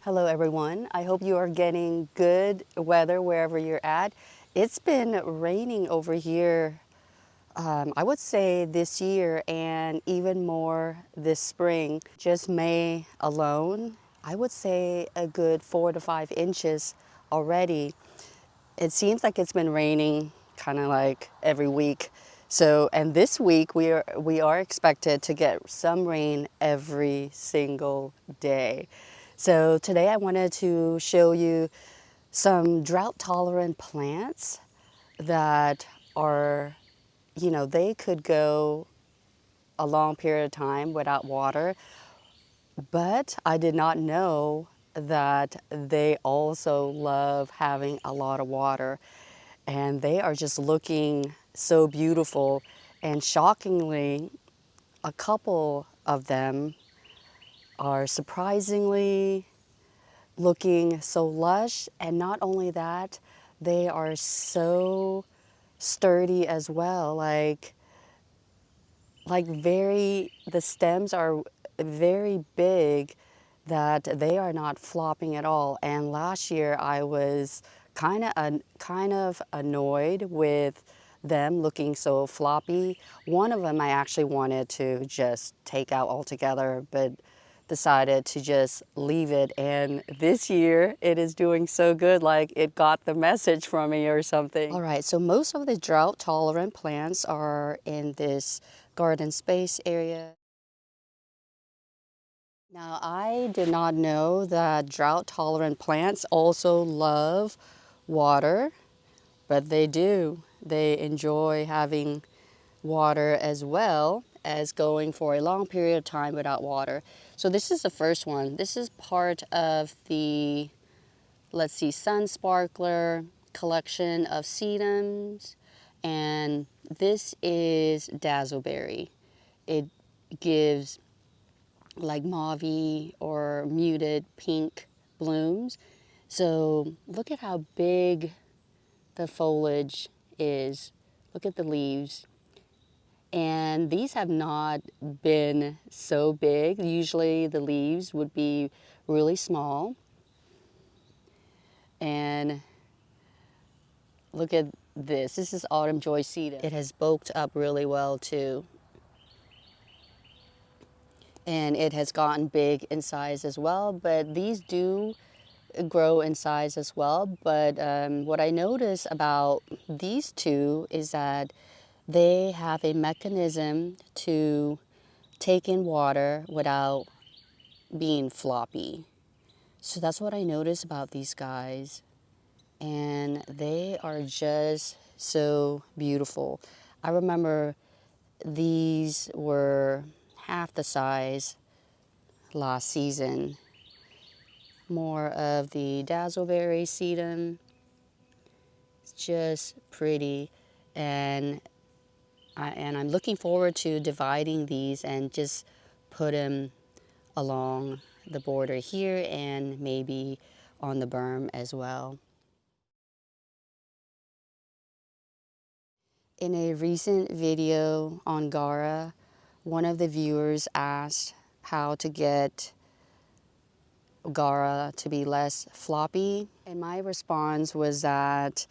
Hello everyone. I hope you are getting good weather wherever you're at. It's been raining over here, I would say this year and even more this spring. Just May alone, I would say a good 4 to 5 inches already. It seems like it's been raining kind of like every week. And this week we are expected to get some rain every single day. So today I wanted to show you some drought tolerant plants that are, they could go a long period of time without water, but I did not know that they also love having a lot of water. And they are just looking so beautiful. And shockingly, a couple of them are surprisingly looking so lush. And not only that, they are so sturdy as well. The stems are very big, that they are not flopping at all. And last year I was kind of annoyed with them looking so floppy. One of them I actually wanted to just take out altogether, but decided to just leave it. And this year it is doing so good, like it got the message from me or something. All right, so most of the drought tolerant plants are in this garden space area. Now, I did not know that drought tolerant plants also love water, but they do. They enjoy having water as well as going for a long period of time without water. So this is the first one. This is part of the, let's see, Sun Sparkler collection of sedums, and this is Dazzleberry. It gives like mauve or muted pink blooms. So look at how big the foliage is. Look at the leaves. And these have not been so big. Usually the leaves would be really small. And look at this. This is Autumn Joy Sedum. It has bulked up really well too. And it has gotten big in size as well. But these do grow in size as well. But what I notice about these two is that they have a mechanism to take in water without being floppy. So that's what I notice about these guys. And they are just so beautiful. I remember these were half the size last season. More of the Dazzleberry sedum. It's just pretty. And I'm looking forward to dividing these and just put them along the border here and maybe on the berm as well. In a recent video on Gara, one of the viewers asked how to get Gara to be less floppy, and my response was that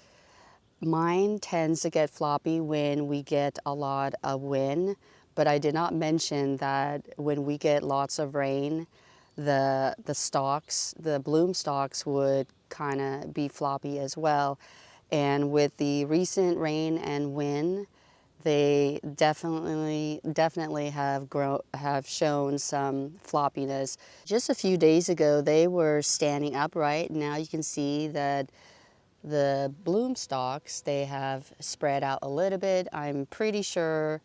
mine tends to get floppy when we get a lot of wind, but I did not mention that when we get lots of rain, the stalks, the bloom stalks would kind of be floppy as well. And with the recent rain and wind, they definitely have shown some floppiness. Just a few days ago, they were standing upright. Now you can see that the bloom stalks, they have spread out a little bit. I'm pretty sure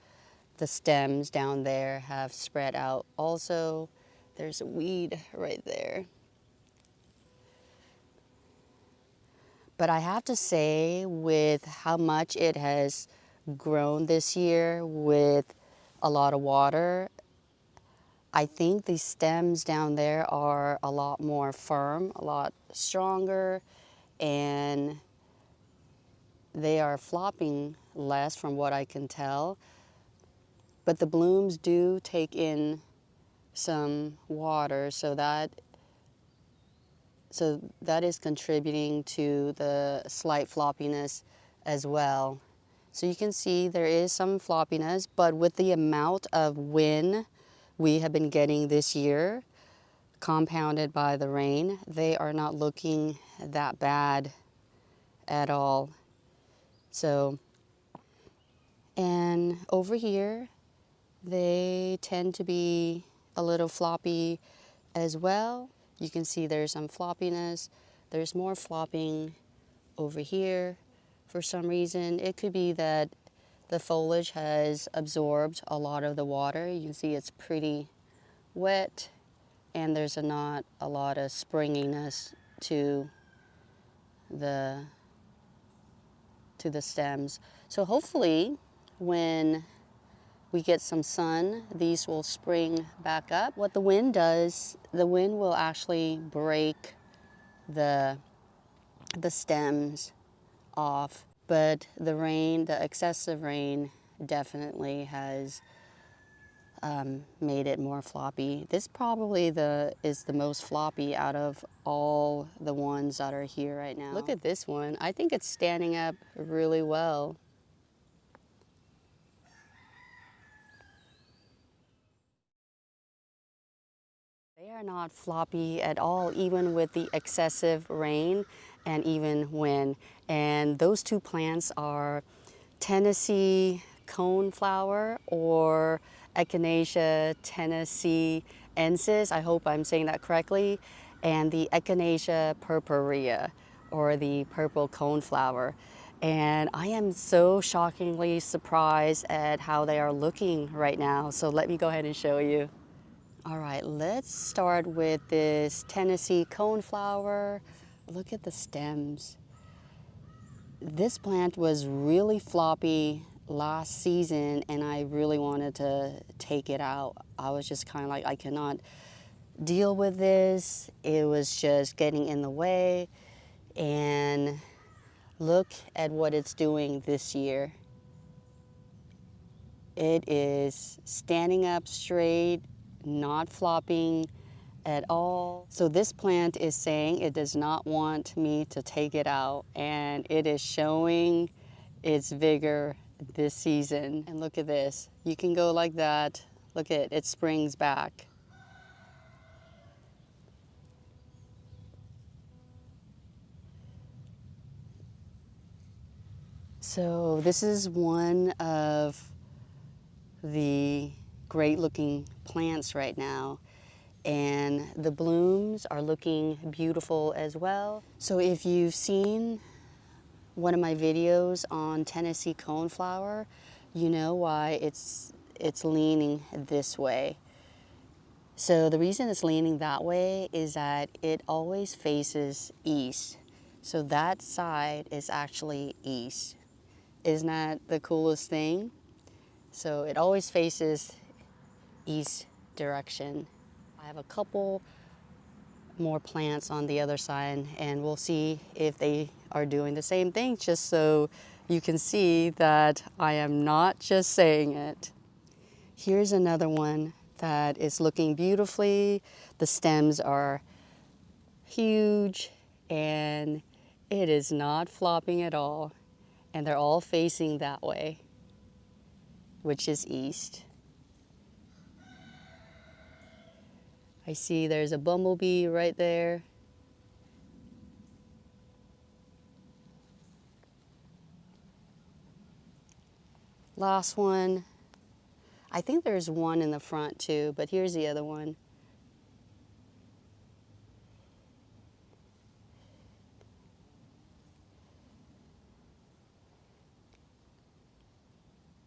the stems down there have spread out also. There's a weed right there. But I have to say, with how much it has grown this year with a lot of water, I think the stems down there are a lot more firm, a lot stronger, and they are flopping less from what I can tell. But the blooms do take in some water, so that So that is contributing to the slight floppiness as well. So you can see there is some floppiness, but with the amount of wind we have been getting this year, compounded by the rain, they are not looking that bad at all. So, and over here, they tend to be a little floppy as well. You can see there's some floppiness. There's more flopping over here. For some reason, it could be that the foliage has absorbed a lot of the water. You can see it's pretty wet, and there's not a lot of springiness to the stems. So hopefully when we get some sun, these will spring back up. What the wind does, the wind will actually break the stems off, but the rain, the excessive rain, definitely has made it more floppy. This probably is the most floppy out of all the ones that are here right now. Look at this one. I think it's standing up really well. They are not floppy at all, even with the excessive rain and even wind. And those two plants are Tennessee coneflower or Echinacea tennesseeensis. I hope I'm saying that correctly. And the Echinacea purpurea, or the purple coneflower. And I am so shockingly surprised at how they are looking right now. So let me go ahead and show you. All right, let's start with this Tennessee coneflower. Look at the stems. This plant was really floppy last season, and I really wanted to take it out. I was just kind of like, I cannot deal with this. It was just getting in the way. And look at what it's doing this year. It is standing up straight, not flopping at all. So this plant is saying it does not want me to take it out, and it is showing its vigor this season. And look at this. You can go like that. Look at it springs back. So this is one of the great looking plants right now, and the blooms are looking beautiful as well. So if you've seen one of my videos on Tennessee coneflower, you know why it's leaning this way. So the reason it's leaning that way is that it always faces east. So that side is actually east. Isn't that the coolest thing? So it always faces east direction. I have a couple more plants on the other side, and we'll see if they are doing the same thing, just so you can see that I am not just saying it. Here's another one that is looking beautifully. The stems are huge, and it is not flopping at all, and they're all facing that way, which is east. I see there's a bumblebee right there. Last one. I think there's one in the front too, but here's the other one.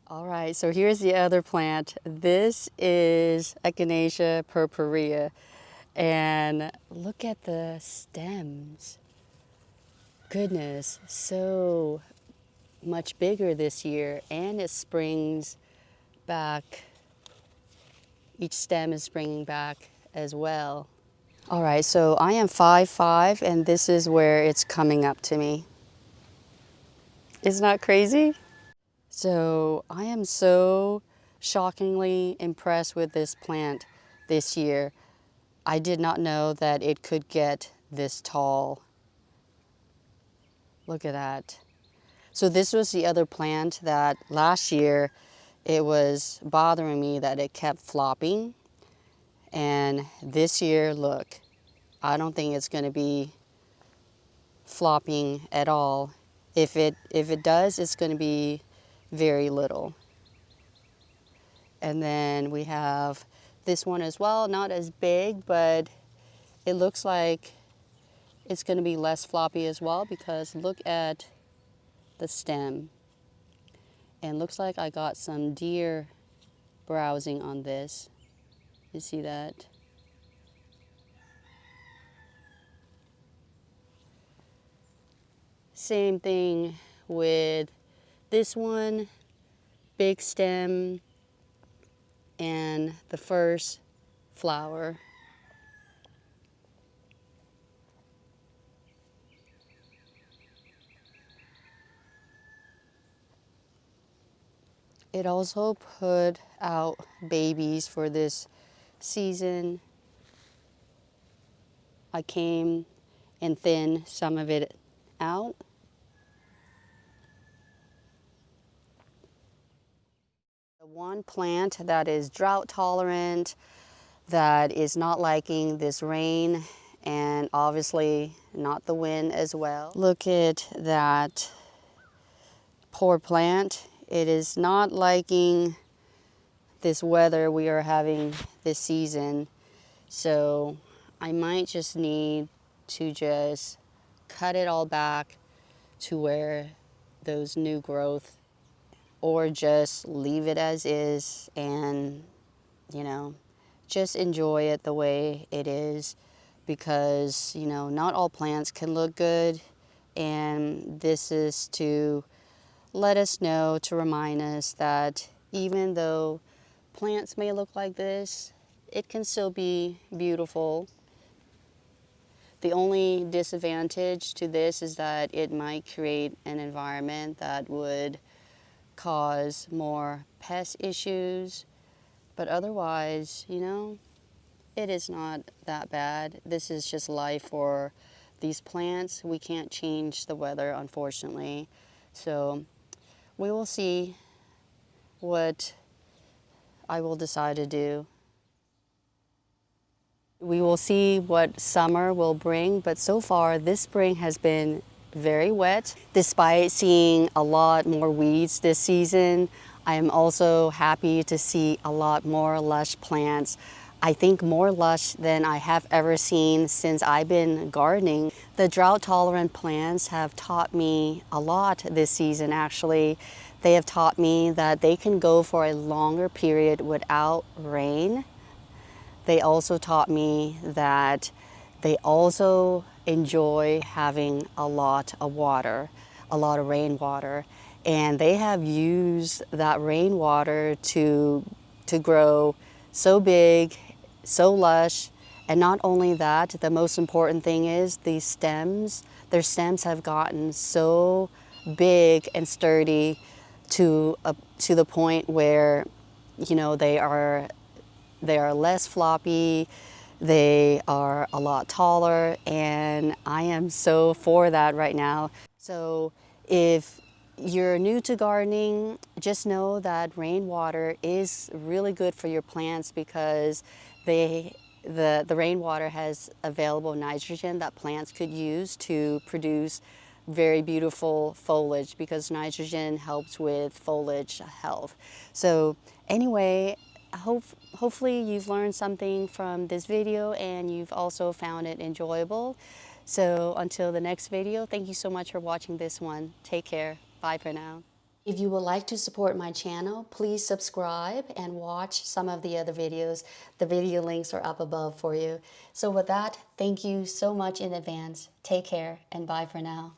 All right, so here's the other plant. This is Echinacea purpurea, and look at the stems. Goodness, so much bigger this year, and it springs back. Each stem is springing back as well. All right, so I am 5'5", and this is where it's coming up to me. Isn't that crazy? So I am so shockingly impressed with this plant this year. I did not know that it could get this tall. Look at that. So this was the other plant that last year it was bothering me that it kept flopping. And this year, look, I don't think it's going to be flopping at all. If it does, it's going to be very little. And then we have this one as well, not as big, but it looks like it's going to be less floppy as well, because look at the stem. And looks like I got some deer browsing on this. You see that? Same thing with this one, big stem and the first flower. It also put out babies for this season. I came and thinned some of it out. The one plant that is drought tolerant, that is not liking this rain and obviously not the wind as well. Look at that poor plant. It is not liking this weather we are having this season. So I might just need to just cut it all back to where those new growth, or just leave it as is and, you know, just enjoy it the way it is, because, you know, not all plants can look good. And this is to let us know, to remind us that even though plants may look like this, it can still be beautiful. The only disadvantage to this is that it might create an environment that would cause more pest issues. But otherwise, you know, it is not that bad. This is just life for these plants. We can't change the weather, unfortunately. So we will see what I will decide to do. We will see what summer will bring, but so far this spring has been very wet. Despite seeing a lot more weeds this season, I am also happy to see a lot more lush plants. I think more lush than I have ever seen since I've been gardening. The drought tolerant plants have taught me a lot this season actually. They have taught me that they can go for a longer period without rain. They also taught me that they also enjoy having a lot of water, a lot of rainwater. And they have used that rainwater to grow so big, so lush. And not only that, the most important thing is these stems, their stems have gotten so big and sturdy to the point where, you know, they are less floppy, they are a lot taller, and I am so for that right now. So if you're new to gardening, just know that rainwater is really good for your plants, because the rainwater has available nitrogen that plants could use to produce very beautiful foliage, because nitrogen helps with foliage health. So anyway, hopefully you've learned something from this video and you've also found it enjoyable. So until the next video, thank you so much for watching this one. Take care. Bye for now. If you would like to support my channel, please subscribe and watch some of the other videos. The video links are up above for you. So with that, thank you so much in advance. Take care and bye for now.